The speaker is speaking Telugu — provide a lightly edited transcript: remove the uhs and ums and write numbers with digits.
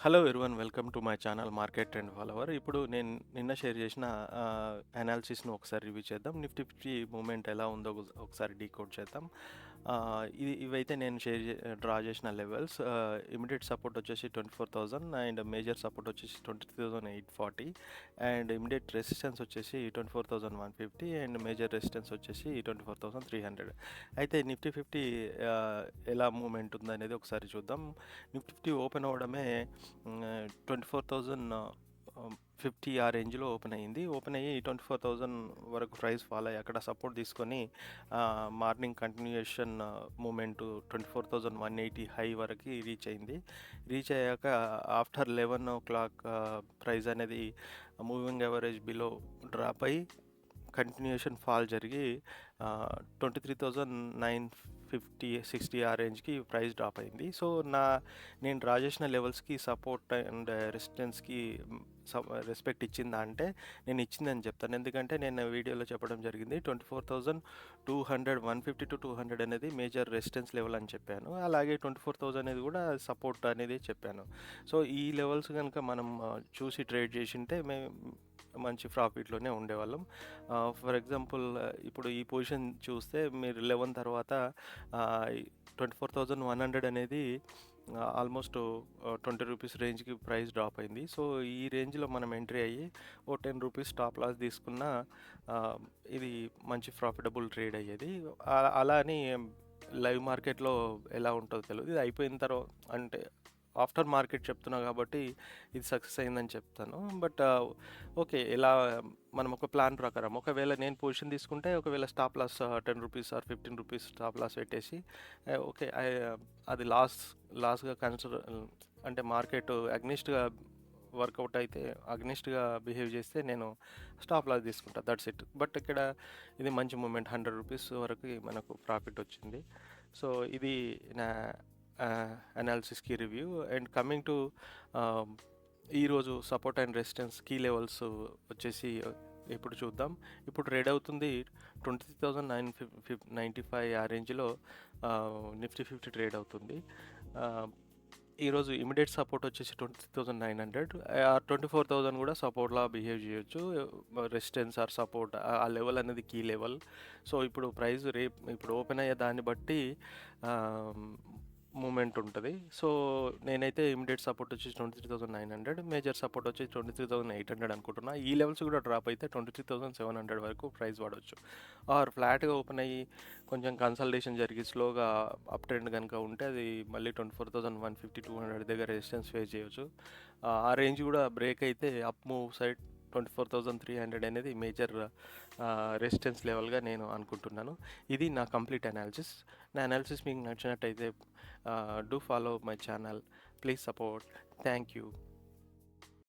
Hello everyone, welcome to my channel market trend follower. ఇప్పుడు నేను నిన్న షేర్ చేసిన అనాలిసిస్ను ఒకసారి రివ్యూ చేద్దాం. నిఫ్టీ 50 మూమెంట్ ఎలా ఉందో ఒకసారి డీకోడ్ చేద్దాం. ఇవైతే నేను డ్రా చేసిన లెవెల్స్. ఇమీడియట్ సపోర్ట్ వచ్చేసి 24,000 అండ్ మేజర్ సపోర్ట్ వచ్చేసి 23,840 అండ్ ఇమీడియట్ రెసిస్టెన్స్ వచ్చేసి 24,150 అండ్ మేజర్ రెసిస్టెన్స్ వచ్చేసి 24,300. అయితే నిఫ్టీ 50 ఎలా మూమెంట్ ఉందనేది ఒకసారి చూద్దాం. నిఫ్టీ 50 ఓపెన్ అవ్వడమే 24,050 ఆ రేంజ్లో ఓపెన్ అయ్యింది. ఓపెన్ అయ్యి 24,000 వరకు ప్రైస్ ఫాల్ అయ్యి అక్కడ సపోర్ట్ తీసుకొని మార్నింగ్ కంటిన్యూయేషన్ మూమెంట్ 24,180 హై వరకు రీచ్ అయింది. రీచ్ అయ్యాక ఆఫ్టర్ 11 o'clock ప్రైస్ అనేది మూవింగ్ యావరేజ్ బిలో డ్రాప్ అయ్యి కంటిన్యూషన్ ఫాల్ జరిగి 23,950-60 ఆ రేంజ్కి ప్రైస్ డ్రాప్ అయింది. సో నేను డ్రా చేసిన లెవెల్స్కి సపోర్ట్ అండ్ రెసిస్టెన్స్కి రెస్పెక్ట్ ఇచ్చిందా అంటే నేను ఇచ్చిందని చెప్తాను. ఎందుకంటే నేను వీడియోలో చెప్పడం జరిగింది 24,200 150 to 200 అనేది మేజర్ రెసిస్టెన్స్ లెవెల్ అని చెప్పాను. అలాగే 24,000 అనేది కూడా సపోర్ట్ అనేది చెప్పాను. సో ఈ లెవెల్స్ కనుక మనం చూసి ట్రేడ్ చేసింటే మంచి ప్రాఫిట్లోనే ఉండేవాళ్ళం. ఫర్ ఎగ్జాంపుల్ ఇప్పుడు ఈ పొజిషన్ చూస్తే మీరు 11 తర్వాత 24,100 అనేది ఆల్మోస్ట్ 20 రూపీస్ రేంజ్కి ప్రైస్ డ్రాప్ అయింది. సో ఈ రేంజ్లో మనం ఎంట్రీ అయ్యి 10 రూపీస్ స్టాప్ లాస్ తీసుకున్న ఇది మంచి ప్రాఫిటబుల్ ట్రేడ్ అయ్యేది. అలా అని లైవ్ మార్కెట్లో ఎలా ఉంటుందో తెలియదు. ఇది అయిపోయిన తర్వాత అంటే ఆఫ్టర్ మార్కెట్ చెప్తున్నా కాబట్టి ఇది సక్సెస్ అయిందని చెప్తాను. బట్ ఓకే, ఎలా మనం ఒక ప్లాన్ ప్రకారం ఒకవేళ నేను పొజిషన్ తీసుకుంటే ఒకవేళ stop loss 10 rupees or 15 rupees stop loss పెట్టేసి ఓకే అది లాస్గా కన్సిడర్ అంటే మార్కెట్ అగ్నిస్ట్గా వర్కౌట్ అయితే అగ్నిస్ట్గా బిహేవ్ చేస్తే నేను స్టాప్ లాస్ తీసుకుంటా, దట్స్ ఇట్. బట్ ఇక్కడ ఇది మంచి మూమెంట్ 100 రూపీస్ వరకు మనకు ప్రాఫిట్ వచ్చింది. సో ఇది నా అనాలిసిస్కి రివ్యూ. అండ్ కమింగ్ టు ఈరోజు support and resistance key levels వచ్చేసి ఇప్పుడు చూద్దాం. ఇప్పుడు ట్రేడ్ అవుతుంది 23,995 ఆ రేంజ్లో నిఫ్టీ 50 ట్రేడ్ అవుతుంది. ఈరోజు ఇమీడియట్ సపోర్ట్ వచ్చేసి 23,900, 24,000 కూడా సపోర్ట్లా బిహేవ్ చేయొచ్చు. రెసిస్టెన్స్ ఆర్ సపోర్ట్ ఆ లెవెల్ అనేది కీ లెవెల్. సో ఇప్పుడు ప్రైస్ ఇప్పుడు ఓపెన్ అయ్యే దాన్ని బట్టి మూమెంట్ ఉంటుంది. సో నేనైతే ఇమీడియట్ సపోర్ట్ వచ్చి 23,900, మేజర్ సపోర్ట్ వచ్చి 23,800 అనుకుంటున్నా. ఈ లెవెల్స్ కూడా డ్రాప్ అయితే 23,700 వరకు ప్రైస్ పడవచ్చు. ఆర్ ఫ్లాట్గా ఓపెన్ అయ్యి కొంచెం కన్సల్టేషన్ జరిగి స్లోగా అప్ ట్రెండ్ కనుక ఉంటే అది మళ్ళీ 24,150 200 దగ్గర రెసిస్టెన్స్ ఫేస్ చేయొచ్చు. ఆ రేంజ్ కూడా బ్రేక్ అయితే అప్ మూవ్ సైడ్ 24,300 అనేది మేజర్ రెసిస్టెన్స్ లెవెల్గా నేను అనుకుంటున్నాను. ఇది నా కంప్లీట్ అనాలిసిస్. నా అనాలిసిస్ మీకు నచ్చినట్టయితే do follow my channel, please support. Thank you.